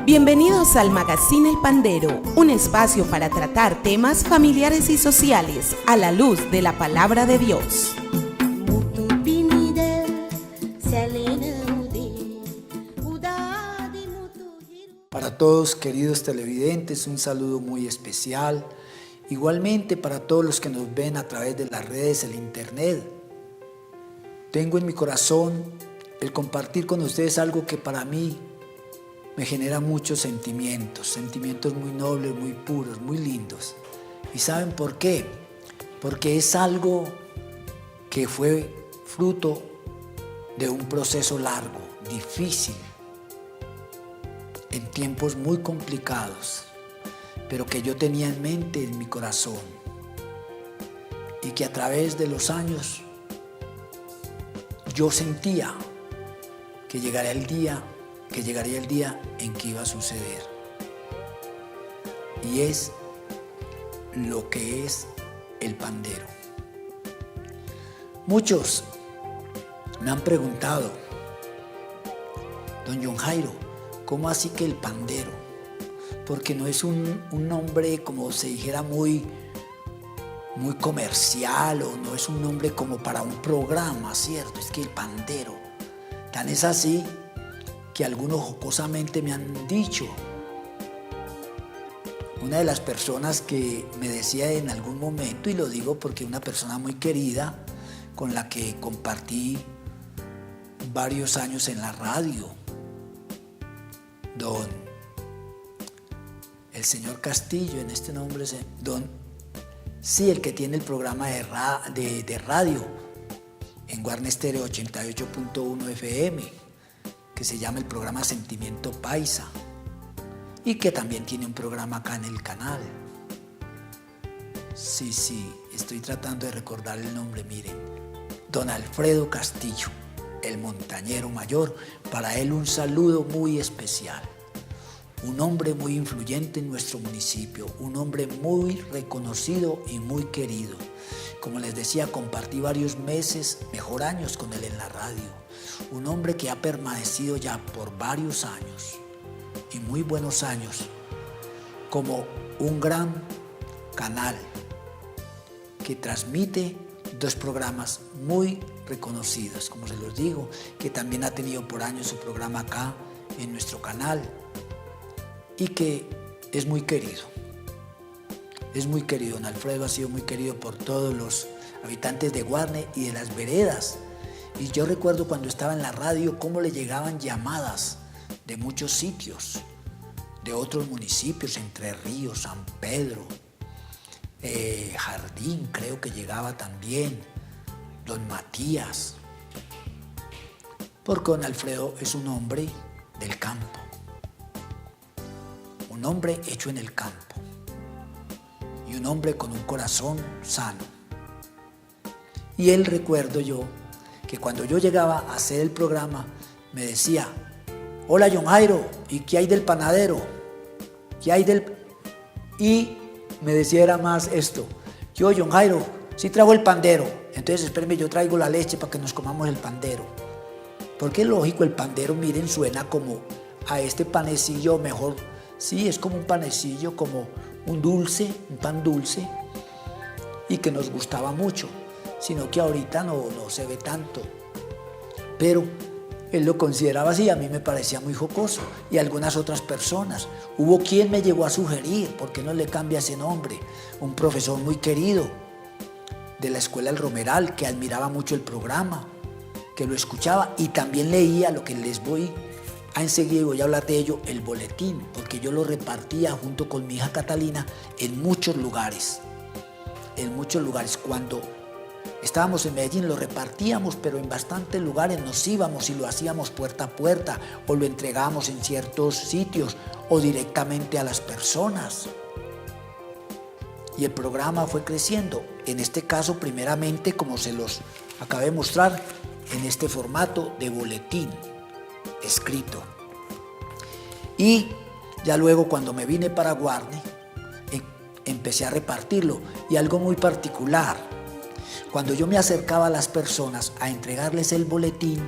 Bienvenidos al Magazine El Pandero, un espacio para tratar temas familiares y sociales a la luz de la palabra de Dios. Para todos, queridos televidentes, un saludo muy especial. Igualmente para todos los que nos ven a través de las redes, el internet. Tengo en mi corazón el compartir con ustedes algo que para mí me genera muchos sentimientos muy nobles, muy puros, muy lindos. ¿Y saben por qué? Porque es algo que fue fruto de un proceso largo, difícil, en tiempos muy complicados, pero que yo tenía en mente, en mi corazón, y que a través de los años yo sentía que llegaría el día en que iba a suceder. Y es lo que es el pandero. Muchos me han preguntado, don John Jairo, ¿cómo así que el pandero? Porque no es un nombre, como se dijera, muy comercial, o no es un nombre como para un programa, ¿cierto? Es que el pandero, tan es así que algunos jocosamente me han dicho. Una de las personas que me decía en algún momento, y lo digo porque una persona muy querida, con la que compartí varios años en la radio, el señor Castillo, en este nombre, el que tiene el programa de radio en Guarne Stereo 88.1 FM, que se llama el programa Sentimiento Paisa, y que también tiene un programa acá en el canal. Sí, estoy tratando de recordar el nombre, miren, don Alfredo Castillo, el montañero mayor. Para él un saludo muy especial. Un hombre muy influyente en nuestro municipio, un hombre muy reconocido y muy querido. Como les decía, compartí varios meses, mejor años con él en la radio. Un hombre que ha permanecido ya por varios años, y muy buenos años, como un gran canal que transmite dos programas muy reconocidos, como se los digo, que también ha tenido por años su programa acá en nuestro canal, y que es muy querido. Es muy querido, don Alfredo ha sido muy querido por todos los habitantes de Guarne y de las veredas. Y yo recuerdo cuando estaba en la radio cómo le llegaban llamadas de muchos sitios, de otros municipios, Entre Ríos, San Pedro, Jardín, creo que llegaba también, don Matías. Porque don Alfredo es un hombre del campo, un hombre hecho en el campo, y un hombre con un corazón sano. Y él, recuerdo yo, que cuando yo llegaba a hacer el programa, me decía: hola John Jairo, ¿y qué hay del panadero? ¿Qué hay del...? Y me decía era más esto: yo, John Jairo, sí traigo el pandero, entonces espérenme, yo traigo la leche para que nos comamos el pandero. Porque es lógico, el pandero, miren, suena como a este panecillo, mejor, sí, es como un panecillo, como un dulce, un pan dulce, y que nos gustaba mucho, sino que ahorita no se ve tanto. Pero él lo consideraba así, a mí me parecía muy jocoso, y algunas otras personas. Hubo quien me llegó a sugerir, ¿por qué no le cambia ese nombre? Un profesor muy querido de la Escuela El Romeral, que admiraba mucho el programa, que lo escuchaba y también leía lo que les voy a enseguida, y voy a hablar de ello, el boletín, porque yo lo repartía junto con mi hija Catalina en muchos lugares. Cuando Estábamos en Medellín, lo repartíamos, pero en bastantes lugares nos íbamos y lo hacíamos puerta a puerta, o lo entregábamos en ciertos sitios, o directamente a las personas. Y el programa fue creciendo, en este caso primeramente, como se los acabé de mostrar, en este formato de boletín escrito. Y ya luego cuando me vine para Guarne, empecé a repartirlo. Y algo muy particular, cuando yo me acercaba a las personas a entregarles el boletín,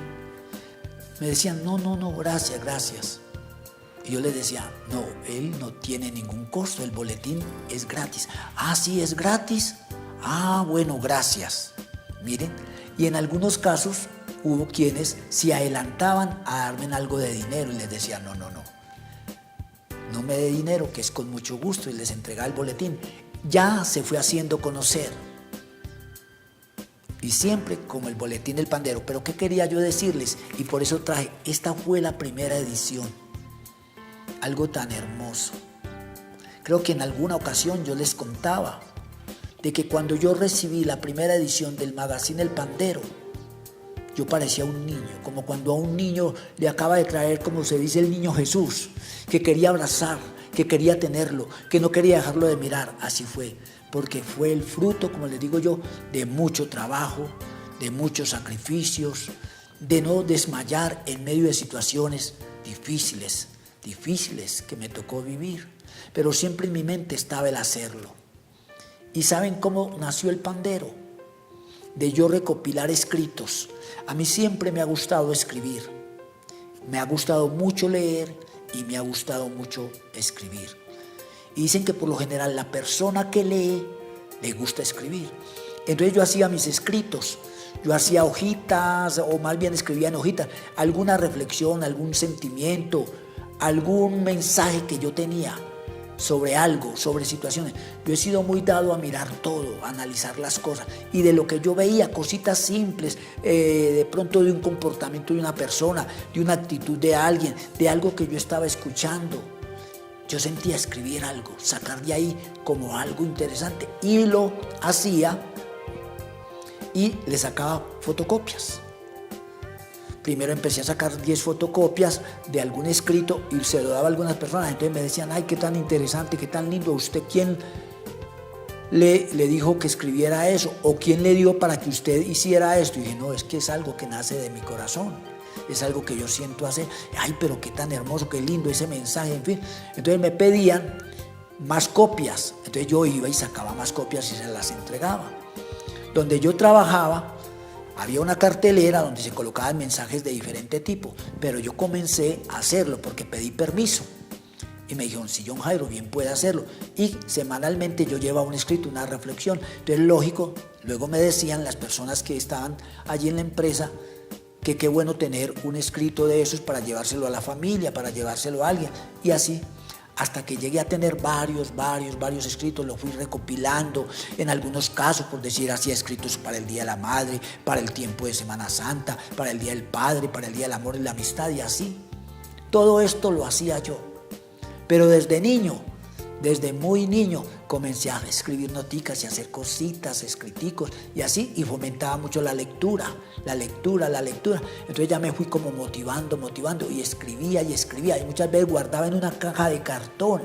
me decían, no, gracias. Y yo les decía, no, él no tiene ningún costo, el boletín es gratis. Ah, sí, es gratis. Ah, bueno, gracias. Miren, y en algunos casos hubo quienes se adelantaban a darme algo de dinero y les decía, no me dé dinero, que es con mucho gusto, y les entregaba el boletín. Ya se fue haciendo conocer. Y siempre como el boletín del pandero. Pero ¿qué quería yo decirles? Y por eso traje, esta fue la primera edición. Algo tan hermoso. Creo que en alguna ocasión yo les contaba de que cuando yo recibí la primera edición del magazine El Pandero, yo parecía un niño, como cuando a un niño le acaba de traer, como se dice, el niño Jesús, que quería abrazar, que quería tenerlo, que no quería dejarlo de mirar. Así fue, porque fue el fruto, como les digo yo, de mucho trabajo, de muchos sacrificios, de no desmayar en medio de situaciones difíciles que me tocó vivir, pero siempre en mi mente estaba el hacerlo. ¿Y saben cómo nació El Pandero? De yo recopilar escritos. A mí siempre me ha gustado escribir, me ha gustado mucho leer y me ha gustado mucho escribir. Y dicen que por lo general la persona que lee le gusta escribir. Entonces yo hacía mis escritos, yo hacía hojitas, o más bien escribía en hojitas, alguna reflexión, algún sentimiento, algún mensaje que yo tenía sobre algo, sobre situaciones. Yo he sido muy dado a mirar todo, a analizar las cosas, y de lo que yo veía, cositas simples, de pronto de un comportamiento de una persona, de una actitud de alguien, de algo que yo estaba escuchando, yo sentía escribir algo, sacar de ahí como algo interesante, y lo hacía y le sacaba fotocopias. Primero empecé a sacar 10 fotocopias de algún escrito y se lo daba a algunas personas. Entonces me decían, ay, qué tan interesante, qué tan lindo. ¿Usted quién le dijo que escribiera eso? ¿O quién le dio para que usted hiciera esto? Y dije, no, es que es algo que nace de mi corazón. Es algo que yo siento hacer. Ay, pero qué tan hermoso, qué lindo ese mensaje, en fin. Entonces me pedían más copias. Entonces yo iba y sacaba más copias y se las entregaba. Donde yo trabajaba, había una cartelera donde se colocaban mensajes de diferente tipo, pero yo comencé a hacerlo porque pedí permiso. Y me dijeron, si John Jairo bien puede hacerlo. Y semanalmente yo llevaba un escrito, una reflexión. Entonces, lógico, luego me decían las personas que estaban allí en la empresa que qué bueno tener un escrito de esos para llevárselo a la familia, para llevárselo a alguien. Y así, hasta que llegué a tener varios escritos, los fui recopilando, en algunos casos, por decir así, escritos para el Día de la Madre, para el tiempo de Semana Santa, para el Día del Padre, para el Día del Amor y la Amistad, y así. Todo esto lo hacía yo. Pero desde niño, desde muy niño, comencé a escribir noticas y a hacer cositas, escriticos, y así, y fomentaba mucho la lectura. Entonces ya me fui como motivando, y escribía, y muchas veces guardaba en una caja de cartón.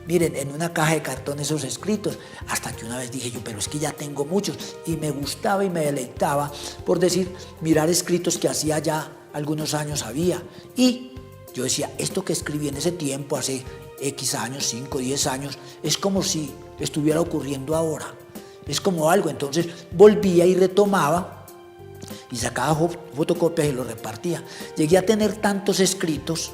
Miren, en una caja de cartón esos escritos, hasta que una vez dije yo, pero es que ya tengo muchos, y me gustaba y me deleitaba, por decir, mirar escritos que hacía ya algunos años había, y yo decía, esto que escribí en ese tiempo, hace X años, 5, 10 años, es como si estuviera ocurriendo ahora, es como algo. Entonces volvía y retomaba y sacaba fotocopias y lo repartía. Llegué a tener tantos escritos,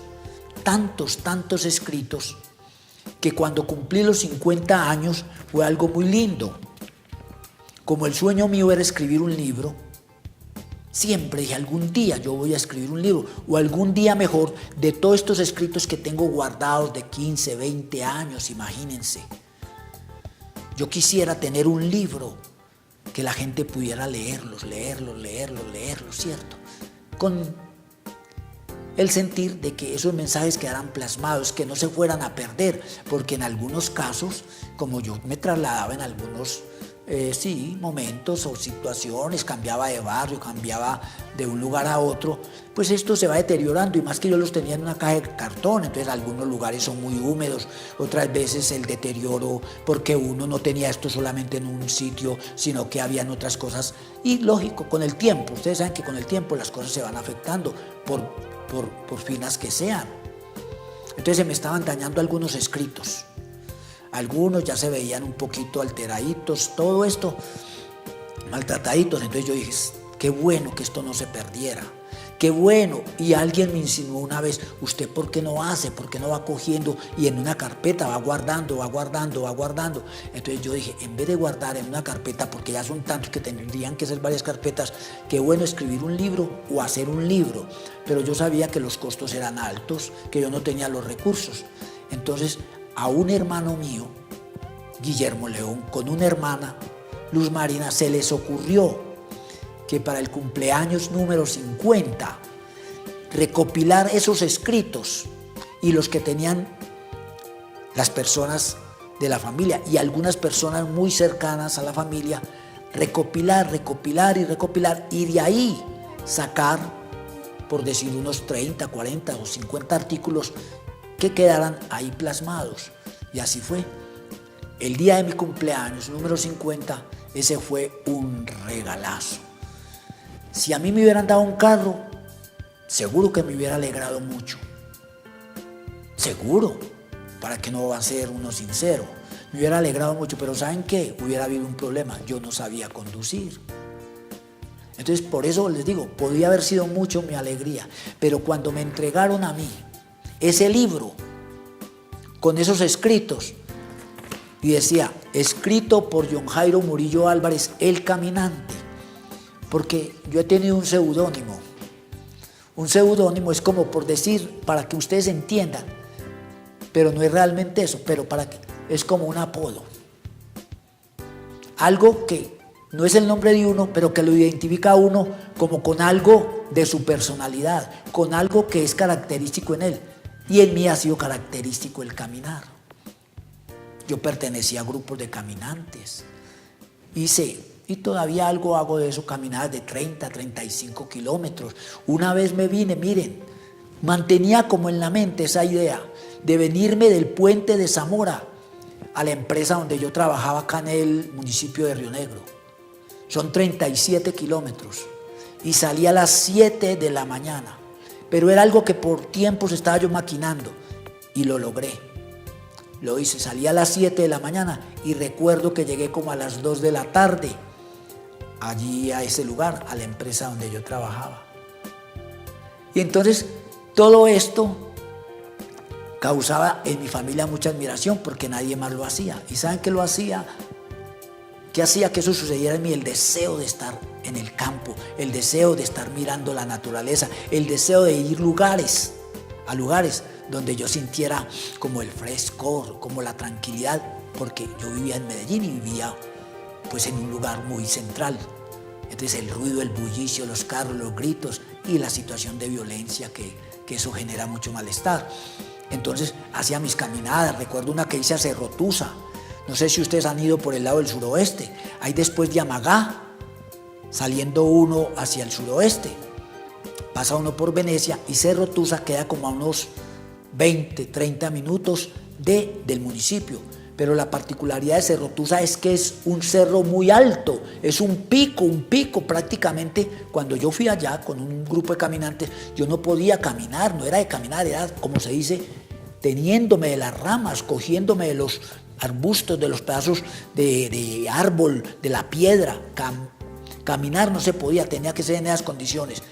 que cuando cumplí los 50 años fue algo muy lindo. Como el sueño mío era escribir un libro, siempre dije, algún día yo voy a escribir un libro, o algún día mejor, de todos estos escritos que tengo guardados de 15, 20 años, imagínense. Yo quisiera tener un libro que la gente pudiera leerlos, ¿cierto? Con el sentir de que esos mensajes quedaran plasmados, que no se fueran a perder, porque en algunos casos, como yo me trasladaba en algunos sí, momentos o situaciones, cambiaba de barrio, cambiaba de un lugar a otro, pues esto se va deteriorando, y más que yo los tenía en una caja de cartón, entonces algunos lugares son muy húmedos, otras veces el deterioro porque uno no tenía esto solamente en un sitio, sino que habían otras cosas, y lógico, con el tiempo, ustedes saben que con el tiempo las cosas se van afectando por finas que sean. Entonces se me estaban dañando algunos escritos. Algunos ya se veían un poquito alteraditos, todo esto, maltrataditos. Entonces yo dije, qué bueno que esto no se perdiera, qué bueno. Y alguien me insinuó una vez, ¿usted por qué no hace? ¿Por qué no va cogiendo y en una carpeta va guardando, va guardando, va guardando? Entonces yo dije, en vez de guardar en una carpeta, porque ya son tantos que tendrían que ser varias carpetas, qué bueno escribir un libro o hacer un libro. Pero yo sabía que los costos eran altos, que yo no tenía los recursos. Entonces, a un hermano mío, Guillermo León, con una hermana, Luz Marina, se les ocurrió que para el cumpleaños número 50, recopilar esos escritos y los que tenían las personas de la familia y algunas personas muy cercanas a la familia, recopilar y de ahí sacar, por decir, unos 30, 40 o 50 artículos que quedaran ahí plasmados. Y así fue. El día de mi cumpleaños, número 50, ese fue un regalazo. Si a mí me hubieran dado un carro, seguro que me hubiera alegrado mucho. Seguro, para que no va a ser uno sincero. Me hubiera alegrado mucho, pero ¿saben qué? Hubiera habido un problema, yo no sabía conducir. Entonces, por eso les digo, podría haber sido mucho mi alegría, pero cuando me entregaron a mí ese libro con esos escritos y decía, escrito por John Jairo Murillo Álvarez, El Caminante, porque yo he tenido un seudónimo. Un seudónimo es como por decir, para que ustedes entiendan, pero no es realmente eso, pero es como un apodo. Algo que no es el nombre de uno, pero que lo identifica a uno como con algo de su personalidad, con algo que es característico en él. Y en mí ha sido característico el caminar. Yo pertenecía a grupos de caminantes. Y todavía algo hago de eso, caminadas de 30, 35 kilómetros. Una vez me vine, miren, mantenía como en la mente esa idea de venirme del puente de Zamora a la empresa donde yo trabajaba acá en el municipio de Río Negro. Son 37 kilómetros y salí a las 7 de la mañana. Pero era algo que por tiempos estaba yo maquinando y lo logré. Lo hice, salí a las 7 de la mañana y recuerdo que llegué como a las 2 de la tarde allí a ese lugar, a la empresa donde yo trabajaba. Y entonces todo esto causaba en mi familia mucha admiración porque nadie más lo hacía. ¿Y saben qué lo hacía? ¿Qué hacía que eso sucediera en mí? El deseo de estar en el campo, el deseo de estar mirando la naturaleza, el deseo de ir a lugares donde yo sintiera como el frescor, como la tranquilidad, porque yo vivía en Medellín y vivía pues en un lugar muy central. Entonces el ruido, el bullicio, los carros, los gritos y la situación de violencia que eso genera mucho malestar. Entonces hacía mis caminadas, recuerdo una que hice a Cerrotusa. No sé si ustedes han ido por el lado del suroeste. Ahí después de Amagá, saliendo uno hacia el suroeste, pasa uno por Venecia y Cerrotusa queda como a unos 20, 30 minutos del municipio. Pero la particularidad de Cerrotusa es que es un cerro muy alto, es un pico prácticamente. Cuando yo fui allá con un grupo de caminantes, yo no podía caminar, no era de caminar, era como se dice, teniéndome de las ramas, cogiéndome de los arbustos, de los pedazos de árbol, de la piedra. Caminar no se podía, tenía que ser en esas condiciones.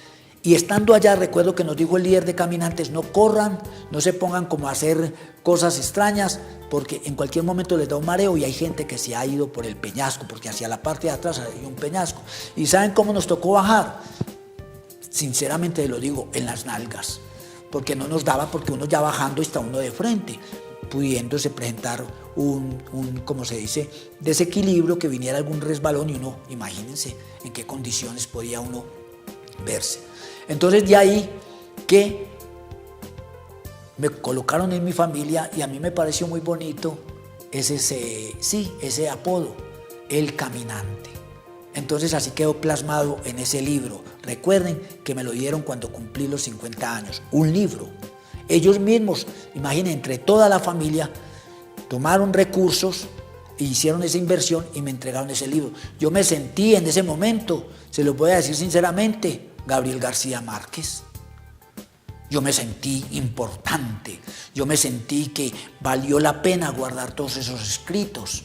Y estando allá, recuerdo que nos dijo el líder de caminantes, no corran, no se pongan como a hacer cosas extrañas, porque en cualquier momento les da un mareo y hay gente que se ha ido por el peñasco, porque hacia la parte de atrás hay un peñasco. ¿Y saben cómo nos tocó bajar? Sinceramente lo digo, en las nalgas, porque no nos daba, porque uno ya bajando está uno de frente, pudiéndose presentar un como se dice, desequilibrio, que viniera algún resbalón y uno, imagínense en qué condiciones podía uno verse. Entonces de ahí que me colocaron en mi familia y a mí me pareció muy bonito ese apodo, El Caminante. Entonces así quedó plasmado en ese libro. Recuerden que me lo dieron cuando cumplí los 50 años. Un libro. Ellos mismos, imaginen, entre toda la familia, tomaron recursos e hicieron esa inversión y me entregaron ese libro. Yo me sentí en ese momento, se lo voy a decir sinceramente, Gabriel García Márquez. Yo me sentí importante, yo me sentí que valió la pena guardar todos esos escritos.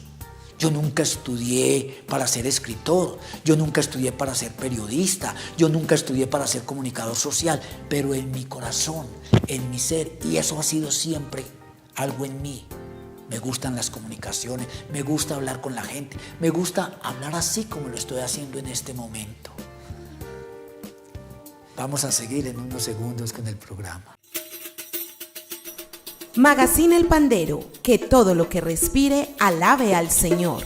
Yo nunca estudié para ser escritor, yo nunca estudié para ser periodista, yo nunca estudié para ser comunicador social, pero en mi corazón, en mi ser, y eso ha sido siempre algo en mí. Me gustan las comunicaciones, me gusta hablar con la gente, me gusta hablar así como lo estoy haciendo en este momento. Vamos a seguir en unos segundos con el programa. Magazine El Pandero, que todo lo que respire alabe al Señor.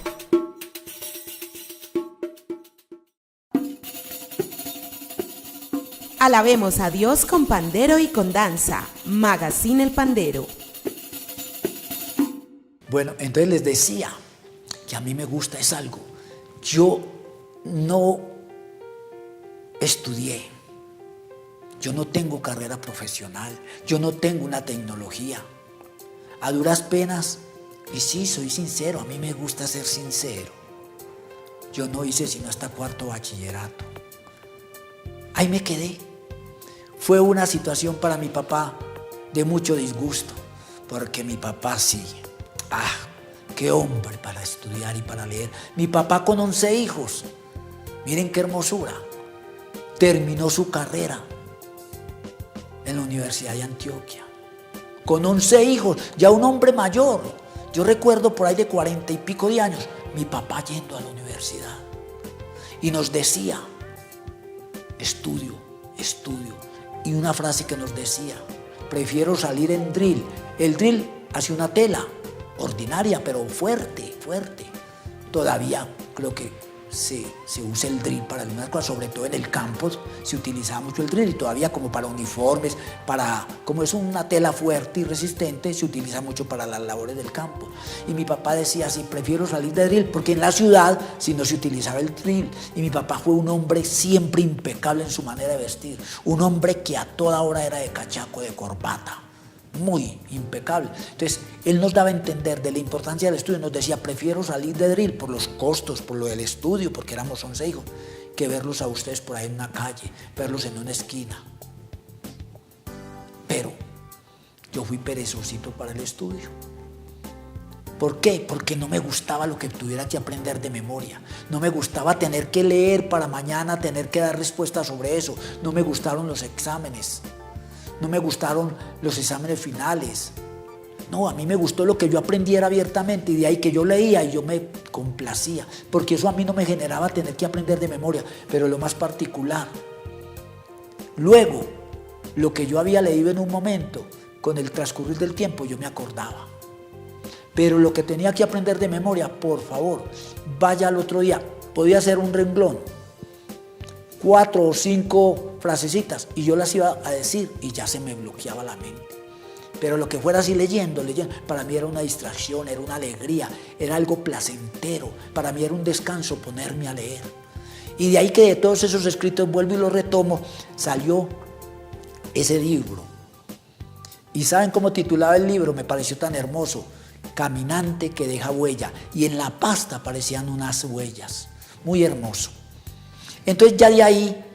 Alabemos a Dios con pandero y con danza. Magazine El Pandero. Bueno, entonces les decía que a mí me gusta es algo. Yo no estudié, yo no tengo carrera profesional, yo no tengo una tecnología. A duras penas, y sí, soy sincero, a mí me gusta ser sincero. Yo no hice sino hasta 4º bachillerato. Ahí me quedé. Fue una situación para mi papá de mucho disgusto, porque mi papá sí, qué hombre para estudiar y para leer. Mi papá con 11 hijos, miren qué hermosura, terminó su carrera en la Universidad de Antioquia. Con 11 hijos, ya un hombre mayor. Yo recuerdo por ahí de 40 y pico de años, mi papá yendo a la universidad. Y nos decía, estudio, estudio. Y una frase que nos decía, prefiero salir en drill. El drill hace una tela ordinaria, pero fuerte, fuerte. Todavía creo que se usa el drill para algunas cosas, sobre todo en el campo se utilizaba mucho el drill y todavía como para uniformes, como es una tela fuerte y resistente, se utiliza mucho para las labores del campo. Y mi papá decía así, prefiero salir de drill, porque en la ciudad si no se utilizaba el drill. Y mi papá fue un hombre siempre impecable en su manera de vestir, un hombre que a toda hora era de cachaco, de corbata, muy impecable. Entonces él nos daba a entender de la importancia del estudio, nos decía, prefiero salir de drill por los costos, por lo del estudio, porque éramos 11 hijos, que verlos a ustedes por ahí en una calle, verlos en una esquina. Pero yo fui perezosito para el estudio. ¿Por qué? Porque no me gustaba lo que tuviera que aprender de memoria, no me gustaba tener que leer para mañana, tener que dar respuestas sobre eso, no me gustaron los exámenes. No me gustaron los exámenes finales. No, a mí me gustó lo que yo aprendiera abiertamente y de ahí que yo leía y yo me complacía, porque eso a mí no me generaba tener que aprender de memoria, pero lo más particular. Luego, lo que yo había leído en un momento, con el transcurrir del tiempo yo me acordaba. Pero lo que tenía que aprender de memoria, por favor, vaya al otro día. Podía ser un renglón, 4 o 5 frasecitas y yo las iba a decir y ya se me bloqueaba la mente. Pero lo que fuera así leyendo, para mí era una distracción, era una alegría, era algo placentero, para mí era un descanso ponerme a leer. Y de ahí que de todos esos escritos, vuelvo y los retomo, salió ese libro. ¿Y saben cómo titulaba el libro? Me pareció tan hermoso, Caminante que deja huella, y en la pasta aparecían unas huellas, muy hermoso. Entonces ya de ahí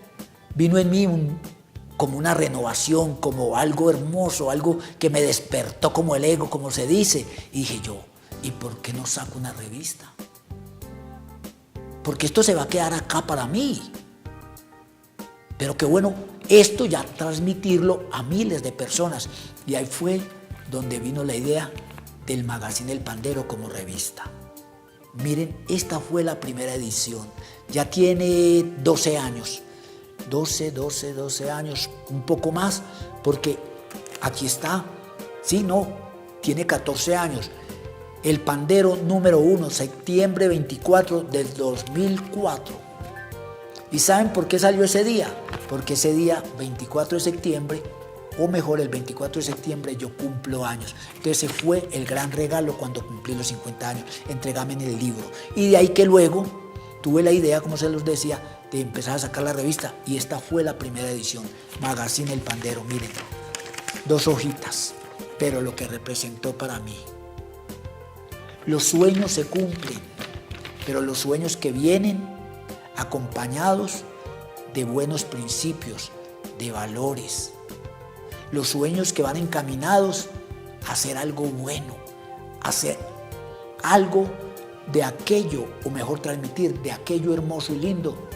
vino en mí como una renovación, como algo hermoso, algo que me despertó como el ego, como se dice. Y dije yo, ¿y por qué no saco una revista? Porque esto se va a quedar acá para mí. Pero qué bueno, esto ya transmitirlo a miles de personas. Y ahí fue donde vino la idea del Magazine El Pandero como revista. Miren, esta fue la primera edición. Ya tiene 12 años. 12 años, un poco más, porque aquí está. Sí, no, tiene 14 años. El Pandero número 1, septiembre 24 del 2004. ¿Y saben por qué salió ese día? Porque ese día, 24 de septiembre, o mejor el 24 de septiembre yo cumplo años. Entonces ese fue el gran regalo cuando cumplí los 50 años, entregame en el libro. Y de ahí que luego tuve la idea, como se los decía, de empezar a sacar la revista, y esta fue la primera edición, Magazine El Pandero. Miren, 2 hojitas, pero lo que representó para mí. Los sueños se cumplen, pero los sueños que vienen acompañados de buenos principios, de valores. Los sueños que van encaminados a hacer algo bueno, a hacer algo de aquello, o mejor transmitir, de aquello hermoso y lindo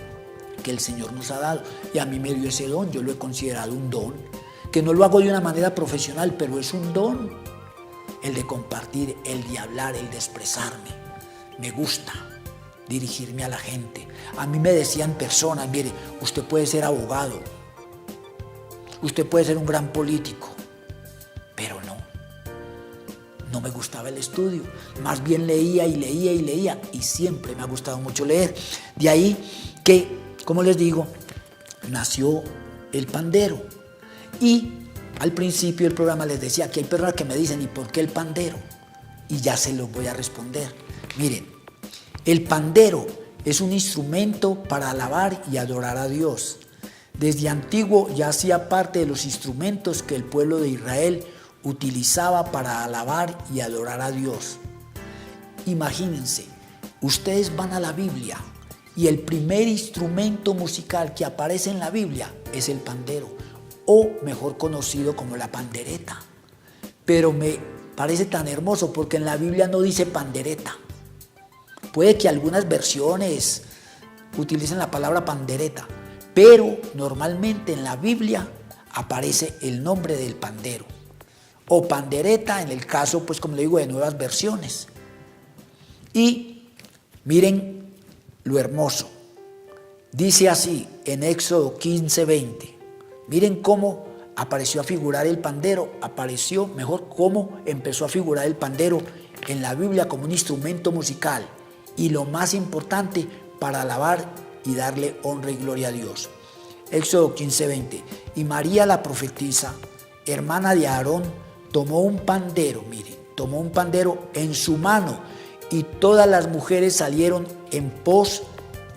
que el Señor nos ha dado. Y a mí me dio ese don, yo lo he considerado un don, que no lo hago de una manera profesional, pero es un don, el de compartir, el de hablar, el de expresarme. Me gusta dirigirme a la gente. A mí me decían personas, mire, usted puede ser abogado, usted puede ser un gran político, pero no me gustaba el estudio, más bien leía y leía y leía, y siempre me ha gustado mucho leer. De ahí que, como les digo, nació El Pandero. Y al principio del programa les decía que hay personas que me dicen, ¿y por qué el pandero? Y ya se los voy a responder. Miren, el pandero es un instrumento para alabar y adorar a Dios. Desde antiguo ya hacía parte de los instrumentos que el pueblo de Israel utilizaba para alabar y adorar a Dios. Imagínense, ustedes van a la Biblia y el primer instrumento musical que aparece en la Biblia es el pandero, o mejor conocido como la pandereta. Pero me parece tan hermoso porque en la Biblia no dice pandereta. Puede que algunas versiones utilicen la palabra pandereta, pero normalmente en la Biblia aparece el nombre del pandero, o pandereta en el caso, pues como le digo, de nuevas versiones. Y miren lo hermoso. Dice así en Éxodo 15:20. Miren cómo apareció a figurar el pandero, cómo empezó a figurar el pandero en la Biblia como un instrumento musical, y lo más importante, para alabar y darle honra y gloria a Dios. Éxodo 15:20. Y María la profetisa, hermana de Aarón, tomó un pandero en su mano, y todas las mujeres salieron en pos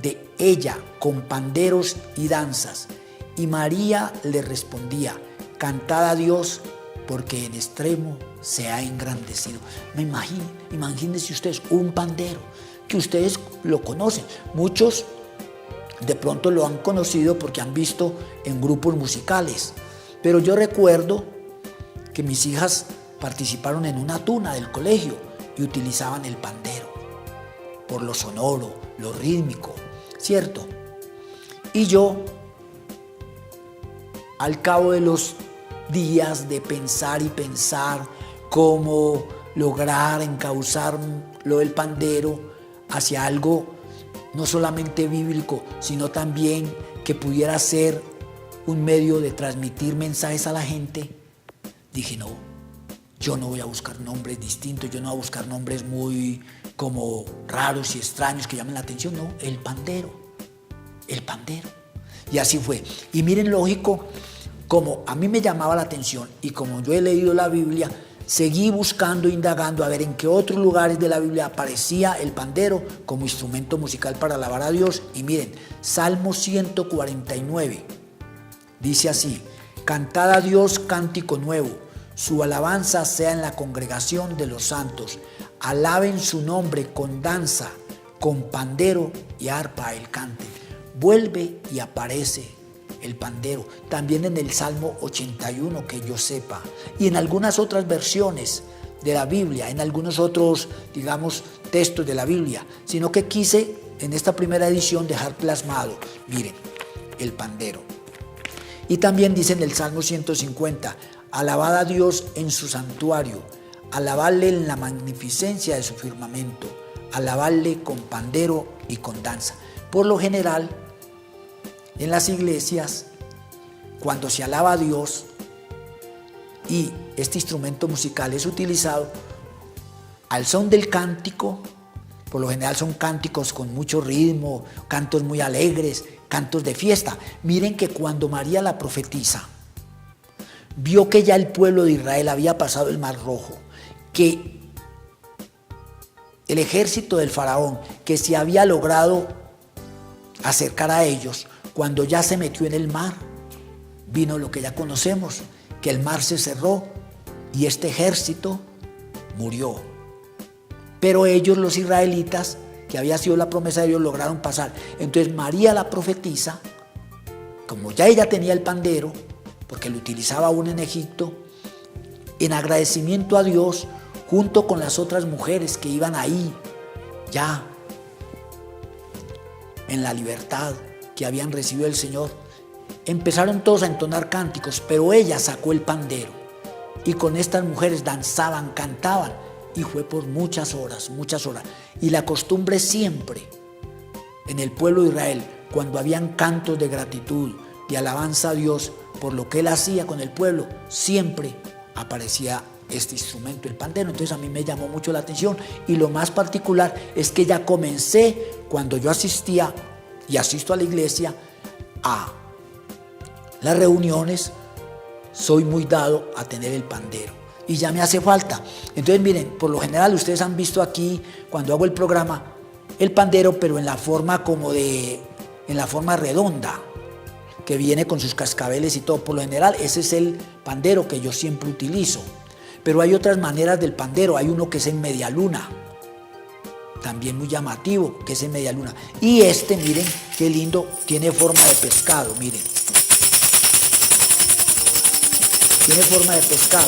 de ella con panderos y danzas. Y María le respondía, cantad a Dios, porque en extremo se ha engrandecido. Imagínense ustedes un pandero, que ustedes lo conocen. Muchos de pronto lo han conocido porque han visto en grupos musicales. Pero yo recuerdo que mis hijas participaron en una tuna del colegio y utilizaban el pandero, por lo sonoro, lo rítmico, ¿cierto? Y yo, al cabo de los días de pensar y pensar cómo lograr encauzar lo del pandero hacia algo no solamente bíblico, sino también que pudiera ser un medio de transmitir mensajes a la gente, dije, no, yo no voy a buscar nombres distintos, yo no voy a buscar nombres muy como raros y extraños que llamen la atención, no, el pandero. Y así fue. Y miren, lógico, como a mí me llamaba la atención y como yo he leído la Biblia, seguí buscando, indagando a ver en qué otros lugares de la Biblia aparecía el pandero como instrumento musical para alabar a Dios. Y miren, Salmo 149 dice así: cantad a Dios cántico nuevo, su alabanza sea en la congregación de los santos, alaben su nombre con danza, con pandero y arpa el cante. Vuelve y aparece el pandero, también en el Salmo 81 que yo sepa, y en algunas otras versiones de la Biblia, en algunos otros, digamos, textos de la Biblia, sino que quise en esta primera edición dejar plasmado, miren, el pandero. Y también dice en el Salmo 150, alabad a Dios en su santuario, alabadle en la magnificencia de su firmamento, alabadle con pandero y con danza. Por lo general, en las iglesias, cuando se alaba a Dios y este instrumento musical es utilizado al son del cántico, por lo general son cánticos con mucho ritmo, cantos muy alegres, cantos de fiesta. Miren que cuando María la profetiza vio que ya el pueblo de Israel había pasado el Mar Rojo, que el ejército del faraón, que se había logrado acercar a ellos, cuando ya se metió en el mar, vino lo que ya conocemos, que el mar se cerró y este ejército murió. Pero ellos, los israelitas, que había sido la promesa de Dios, lograron pasar. Entonces María la profetisa, como ya ella tenía el pandero, porque lo utilizaba aún en Egipto, en agradecimiento a Dios, junto con las otras mujeres que iban ahí, ya en la libertad que habían recibido del Señor, empezaron todos a entonar cánticos, pero ella sacó el pandero y con estas mujeres danzaban, cantaban, y fue por muchas horas. Y la costumbre siempre en el pueblo de Israel, cuando habían cantos de gratitud, de alabanza a Dios por lo que Él hacía con el pueblo, siempre aparecía este instrumento, el pandero. Entonces a mí me llamó mucho la atención, y lo más particular es que ya comencé, cuando yo asistía y asisto a la iglesia, a las reuniones, soy muy dado a tener el pandero y ya me hace falta. Entonces miren, por lo general ustedes han visto aquí cuando hago el programa el pandero, pero en la forma en la forma redonda, que viene con sus cascabeles y todo. Por lo general ese es el pandero que yo siempre utilizo, pero hay otras maneras del pandero. Hay uno que es en media luna, también muy llamativo, que es en media luna. Y este, miren qué lindo, tiene forma de pescado, miren. Tiene forma de pescado.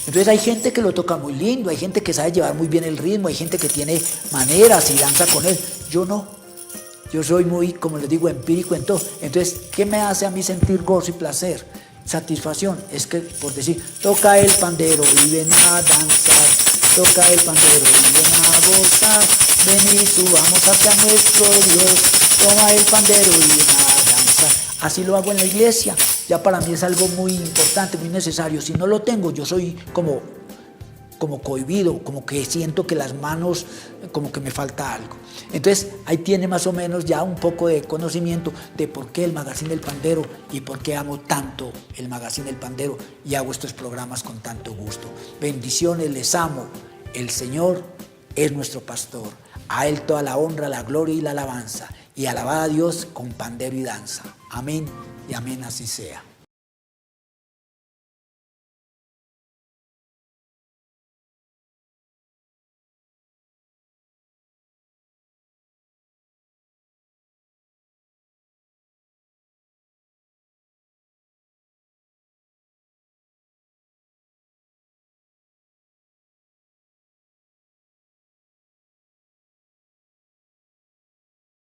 Entonces hay gente que lo toca muy lindo, hay gente que sabe llevar muy bien el ritmo, hay gente que tiene maneras y danza con él. Yo no. Yo soy muy, como les digo, empírico en todo. Entonces, ¿qué me hace a mí sentir gozo y placer? Satisfacción. Es que, por decir, toca el pandero y ven a danzar. Toca el pandero y ven a gozar. Ven y subamos hacia nuestro Dios. Toma el pandero y ven a danzar. Así lo hago en la iglesia. Ya para mí es algo muy importante, muy necesario. Si no lo tengo, yo soy como cohibido, como que siento que las manos, como que me falta algo. Entonces ahí tiene más o menos ya un poco de conocimiento de por qué el Magazine del Pandero y por qué amo tanto el Magazine del Pandero y hago estos programas con tanto gusto. Bendiciones, les amo. El Señor es nuestro pastor. A Él toda la honra, la gloria y la alabanza. Y alabad a Dios con pandero y danza. Amén y amén, así sea.